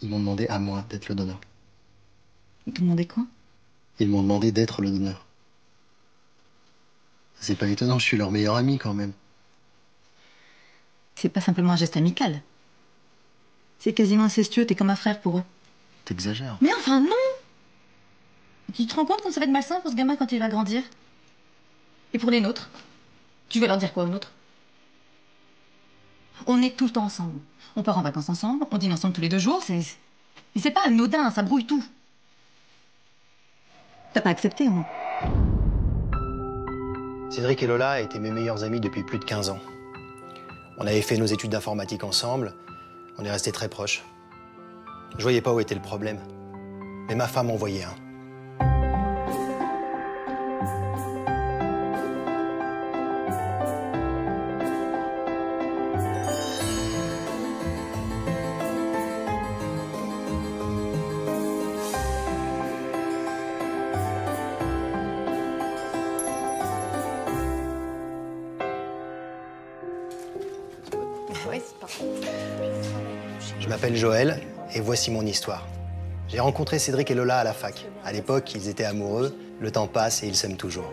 Ils m'ont demandé à moi d'être le donneur. Ils t'ont demandé quoi? Ils m'ont demandé d'être le donneur. C'est pas étonnant, je suis leur meilleur ami quand même. C'est pas simplement un geste amical. C'est quasiment incestueux, t'es comme un frère pour eux. T'exagères. Mais enfin, non! Tu te rends compte qu'on ça va être malsain pour ce gamin quand il va grandir? Et pour les nôtres? Tu veux leur dire quoi aux nôtres? On est tout le temps ensemble. On part en vacances ensemble, on dîne ensemble tous les 2 jours, c'est... Mais c'est pas anodin, ça brouille tout. T'as pas accepté, moi. Cédric et Lola étaient mes meilleurs amis depuis plus de 15 ans. On avait fait nos études d'informatique ensemble, on est restés très proches. Je voyais pas où était le problème, mais ma femme en voyait un. Je m'appelle Joël et voici mon histoire. J'ai rencontré Cédric et Lola à la fac. À l'époque, ils étaient amoureux, le temps passe et ils s'aiment toujours.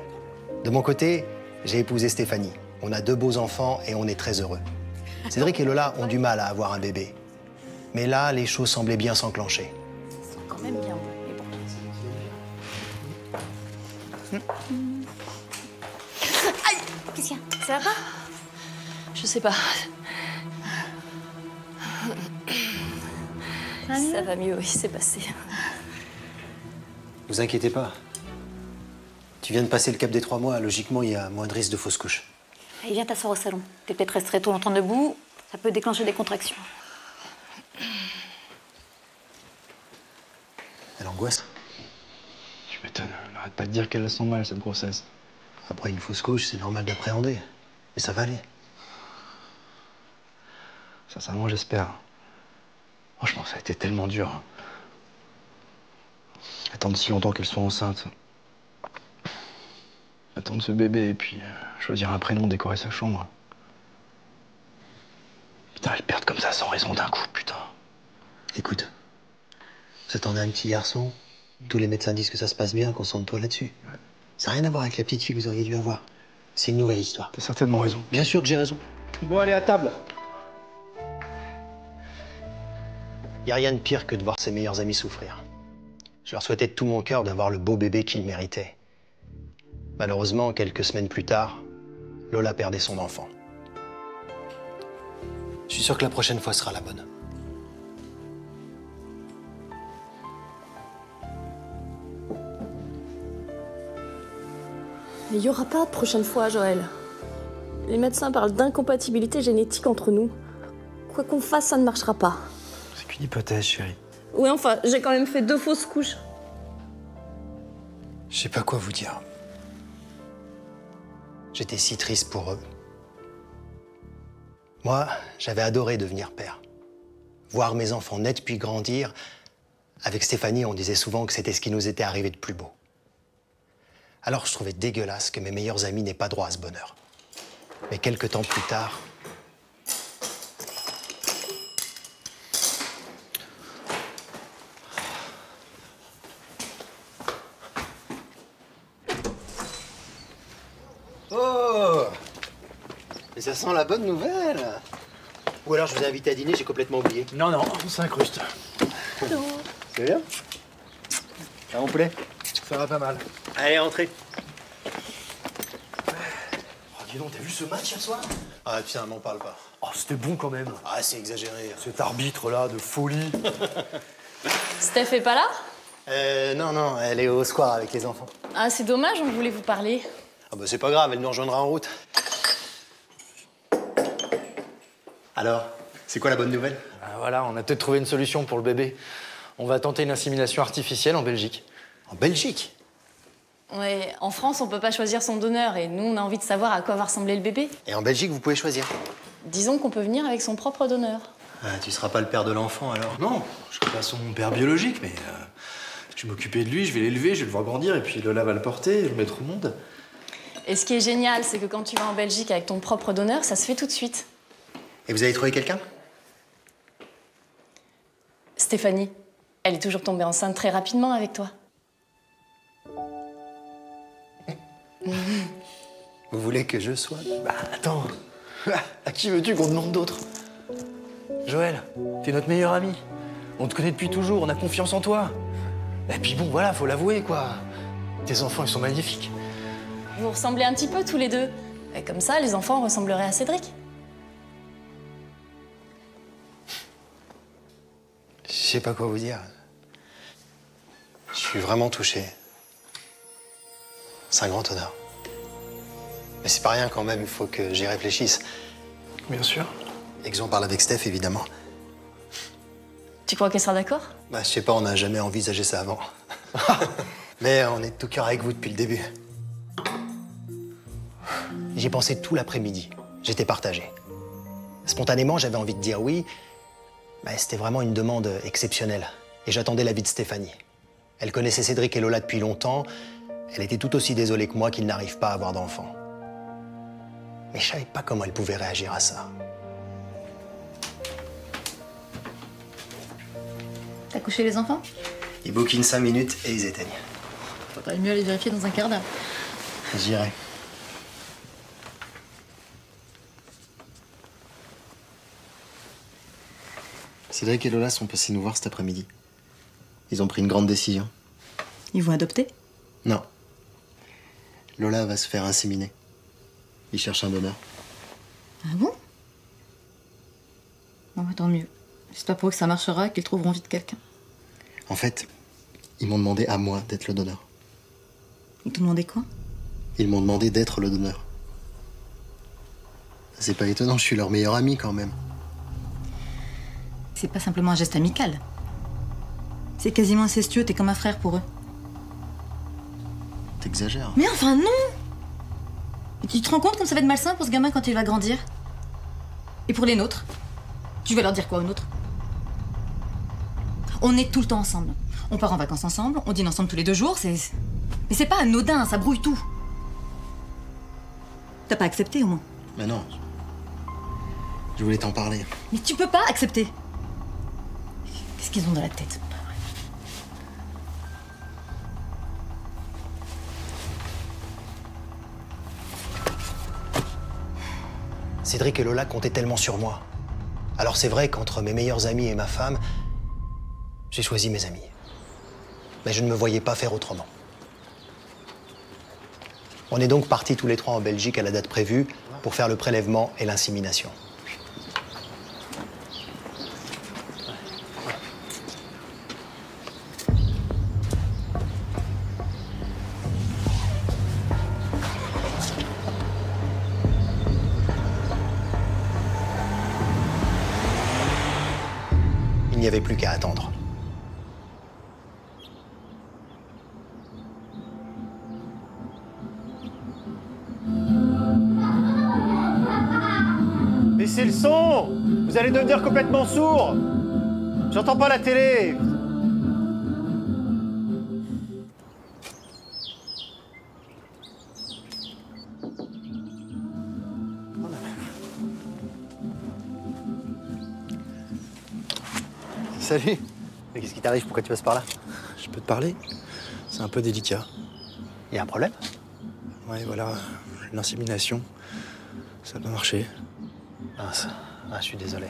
De mon côté, j'ai épousé Stéphanie. On a 2 beaux enfants et on est très heureux. Cédric et Lola ont du mal à avoir un bébé. Mais là, les choses semblaient bien s'enclencher. C'est quand même bien beau, mais bon. Aïe! Qu'est-ce qu'il y a? Ça va pas? Je sais pas. Ça va mieux, oui, c'est passé. Vous inquiétez pas. Tu viens de passer le cap des 3 mois, logiquement, il y a moins de risque de fausse couche. Allez, viens t'asseoir au salon. T'es peut-être resté trop longtemps debout, ça peut déclencher des contractions. Elle angoisse. Tu m'étonnes, elle arrête pas de dire qu'elle la sent mal, cette grossesse. Après une fausse couche, c'est normal d'appréhender. Mais ça va aller. Sincèrement, j'espère. Franchement, ça a été tellement dur. Attendre si longtemps qu'elle soit enceinte. Attendre ce bébé et puis choisir un prénom, décorer sa chambre. Putain, elle perd comme ça sans raison d'un coup, putain. Écoute, vous attendez un petit garçon, tous les médecins disent que ça se passe bien, concentre-toi là-dessus. Ouais. Ça n'a rien à voir avec la petite fille que vous auriez dû avoir. C'est une nouvelle histoire. T'as certainement raison. Bien sûr que j'ai raison. Bon, allez, à table. Il n'y a rien de pire que de voir ses meilleurs amis souffrir. Je leur souhaitais de tout mon cœur d'avoir le beau bébé qu'ils méritaient. Malheureusement, quelques semaines plus tard, Lola perdait son enfant. Je suis sûr que la prochaine fois sera la bonne. Il n'y aura pas de prochaine fois, Joël. Les médecins parlent d'incompatibilité génétique entre nous. Quoi qu'on fasse, ça ne marchera pas. C'est qu'une hypothèse, chérie. Oui, enfin, j'ai quand même fait 2 fausses couches. Je sais pas quoi vous dire. J'étais si triste pour eux. Moi, j'avais adoré devenir père. Voir mes enfants naître puis grandir. Avec Stéphanie, on disait souvent que c'était ce qui nous était arrivé de plus beau. Alors je trouvais dégueulasse que mes meilleurs amis n'aient pas droit à ce bonheur. Mais quelques temps plus tard... Oh! Mais ça sent la bonne nouvelle! Ou alors je vous ai invité à dîner, j'ai complètement oublié. Non, non, on s'incruste. C'est bien? Ça va, mon poulet? Ça va pas mal. Allez, entrez. Oh, dis donc, t'as vu ce match hier soir? Ah putain, m'en parle pas. Oh, c'était bon quand même. Ah, c'est exagéré. Cet arbitre-là, de folie. Steph est pas là? Non, non, elle est au square avec les enfants. Ah, c'est dommage, on voulait vous parler. Ah bah c'est pas grave, elle nous rejoindra en route. Alors, c'est quoi la bonne nouvelle? Ah, voilà, on a peut-être trouvé une solution pour le bébé. On va tenter une insémination artificielle en Belgique. En Belgique? Ouais, en France, on peut pas choisir son donneur et nous, on a envie de savoir à quoi va ressembler le bébé. Et en Belgique, vous pouvez choisir. Disons qu'on peut venir avec son propre donneur. Ah, tu seras pas le père de l'enfant alors? Non, je serai pas son père biologique, mais je vais m'occuper de lui, je vais l'élever, je vais le voir grandir, et puis Lola va le porter, le mettre au monde. Et ce qui est génial, c'est que quand tu vas en Belgique avec ton propre donneur, ça se fait tout de suite. Et vous avez trouvé quelqu'un? Stéphanie, elle est toujours tombée enceinte très rapidement avec toi. Vous voulez que je sois? Bah attends, à qui veux-tu qu'on demande d'autre? Joël, t'es notre meilleur ami. On te connaît depuis toujours, on a confiance en toi. Et puis bon, voilà, faut l'avouer, quoi. Tes enfants, ils sont magnifiques. Vous ressemblez un petit peu tous les deux. Et comme ça, les enfants ressembleraient à Cédric. Je sais pas quoi vous dire. Je suis vraiment touché. C'est un grand honneur. Mais c'est pas rien quand même, il faut que j'y réfléchisse. Bien sûr. Et que j'en parle avec Steph, évidemment. Tu crois qu'elle sera d'accord? Bah, je sais pas, on n'a jamais envisagé ça avant. Mais on est de tout cœur avec vous depuis le début. J'y ai pensé tout l'après-midi. J'étais partagé. Spontanément, j'avais envie de dire oui. Mais c'était vraiment une demande exceptionnelle. Et j'attendais l'avis de Stéphanie. Elle connaissait Cédric et Lola depuis longtemps. Elle était tout aussi désolée que moi qu'ils n'arrivent pas à avoir d'enfants. Mais je savais pas comment elle pouvait réagir à ça. T'as couché les enfants? Ils bouquinent 5 minutes et ils éteignent. Faudrait mieux aller vérifier dans un quart d'heure. J'irai. Cédric et Lola sont passés nous voir cet après-midi. Ils ont pris une grande décision. Ils vont adopter? Non. Lola va se faire inséminer. Ils cherchent un donneur. Ah bon? Bon, bah, tant mieux. J'espère pour eux que ça marchera et qu'ils trouveront vite quelqu'un. En fait, ils m'ont demandé à moi d'être le donneur. Ils t'ont demandé quoi? Ils m'ont demandé d'être le donneur. C'est pas étonnant, je suis leur meilleur ami quand même. C'est pas simplement un geste amical. C'est quasiment incestueux, t'es comme un frère pour eux. T'exagères. Mais enfin non! Et tu te rends compte comme ça va être malsain pour ce gamin quand il va grandir? Et pour les nôtres? Tu vas leur dire quoi aux nôtres? On est tout le temps ensemble. On part en vacances ensemble, on dîne ensemble tous les 2 jours, c'est... Mais c'est pas anodin, ça brouille tout. T'as pas accepté au moins? Mais non. Je voulais t'en parler. Mais tu peux pas accepter. Qu'est-ce qu'ils ont dans la tête? C'est pas vrai. Cédric et Lola comptaient tellement sur moi. Alors c'est vrai qu'entre mes meilleurs amis et ma femme, j'ai choisi mes amis. Mais je ne me voyais pas faire autrement. On est donc partis tous les 3 en Belgique à la date prévue pour faire le prélèvement et l'insémination. Il n'y avait plus qu'à attendre. Baissez le son! Vous allez devenir complètement sourd! J'entends pas la télé! Salut. Mais qu'est-ce qui t'arrive? Pourquoi tu passes par là? Je peux te parler? C'est un peu délicat. Il y a un problème? Ouais, voilà, l'insémination, ça n'a pas marché. Mince. Ah, je suis désolé.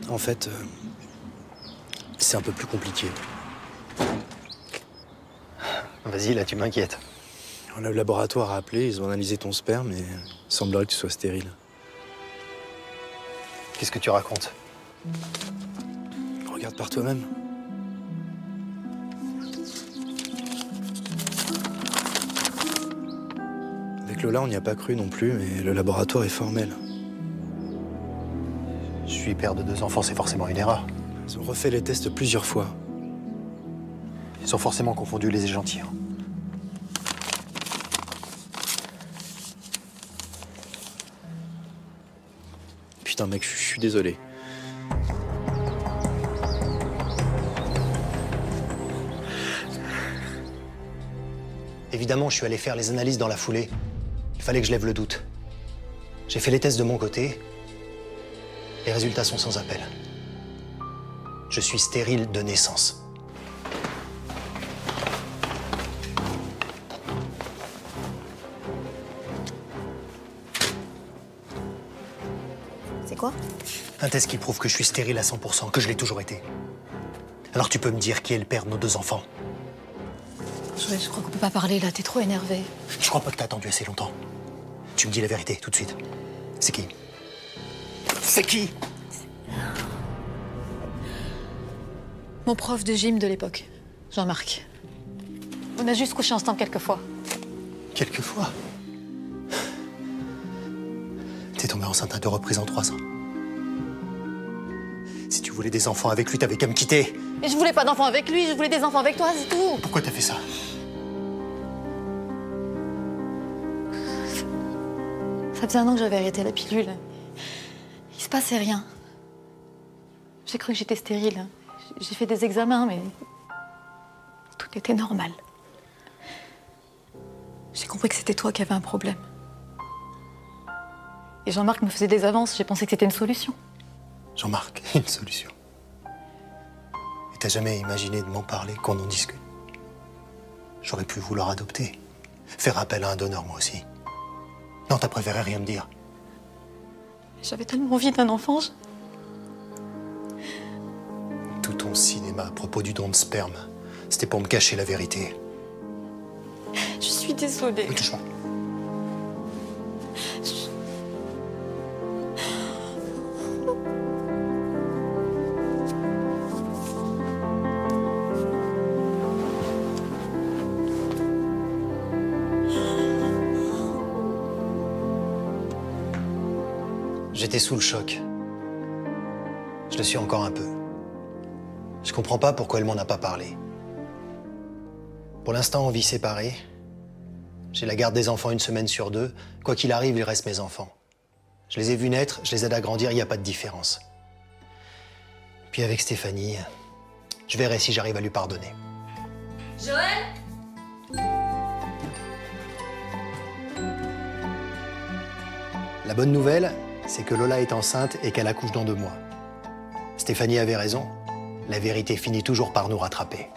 En fait, c'est un peu plus compliqué. Vas-y, là, tu m'inquiètes. Le laboratoire a appelé, ils ont analysé ton sperme et il semblerait que tu sois stérile. Qu'est-ce que tu racontes? Regarde par toi-même. Avec Lola, on n'y a pas cru non plus, mais le laboratoire est formel. Je suis père de 2 enfants, c'est forcément une erreur. Ils ont refait les tests plusieurs fois. Ils ont forcément confondu les échantillons. Putain, mec, je suis désolé. Évidemment, je suis allé faire les analyses dans la foulée. Il fallait que je lève le doute. J'ai fait les tests de mon côté. Les résultats sont sans appel. Je suis stérile de naissance. C'est quoi? Un test qui prouve que je suis stérile à 100%, que je l'ai toujours été. Alors tu peux me dire qui est le père de nos 2 enfants? Joël, je crois qu'on peut pas parler là, t'es trop énervé. Je crois pas que t'as attendu assez longtemps. Tu me dis la vérité, tout de suite. C'est qui? C'est qui? Mon prof de gym de l'époque, Jean-Marc. On a juste couché ensemble quelques fois. Quelquefois. T'es tombée enceinte à 2 reprises en 3 ans. Si tu voulais des enfants avec lui, t'avais qu'à me quitter. Et je voulais pas d'enfants avec lui, je voulais des enfants avec toi, c'est tout. Pourquoi t'as fait ça? Ça faisait 1 an que j'avais arrêté la pilule. Il se passait rien. J'ai cru que j'étais stérile. J'ai fait des examens, mais tout était normal. J'ai compris que c'était toi qui avais un problème. Et Jean-Marc me faisait des avances, j'ai pensé que c'était une solution. Jean-Marc, une solution. Et t'as jamais imaginé de m'en parler, qu'on en discute? J'aurais pu vouloir adopter. Faire appel à un donneur, moi aussi. Non, t'as préféré rien me dire. J'avais tellement envie d'un enfant. Tout ton cinéma à propos du don de sperme, c'était pour me cacher la vérité. Je suis désolée. Ne touche pas. J'étais sous le choc. Je le suis encore un peu. Je comprends pas pourquoi elle m'en a pas parlé. Pour l'instant, on vit séparés. J'ai la garde des enfants 1 semaine sur 2. Quoi qu'il arrive, il reste mes enfants. Je les ai vus naître, je les aide à grandir, il n'y a pas de différence. Puis avec Stéphanie, je verrai si j'arrive à lui pardonner. Joël? La bonne nouvelle, c'est que Lola est enceinte et qu'elle accouche dans 2 mois. Stéphanie avait raison. La vérité finit toujours par nous rattraper.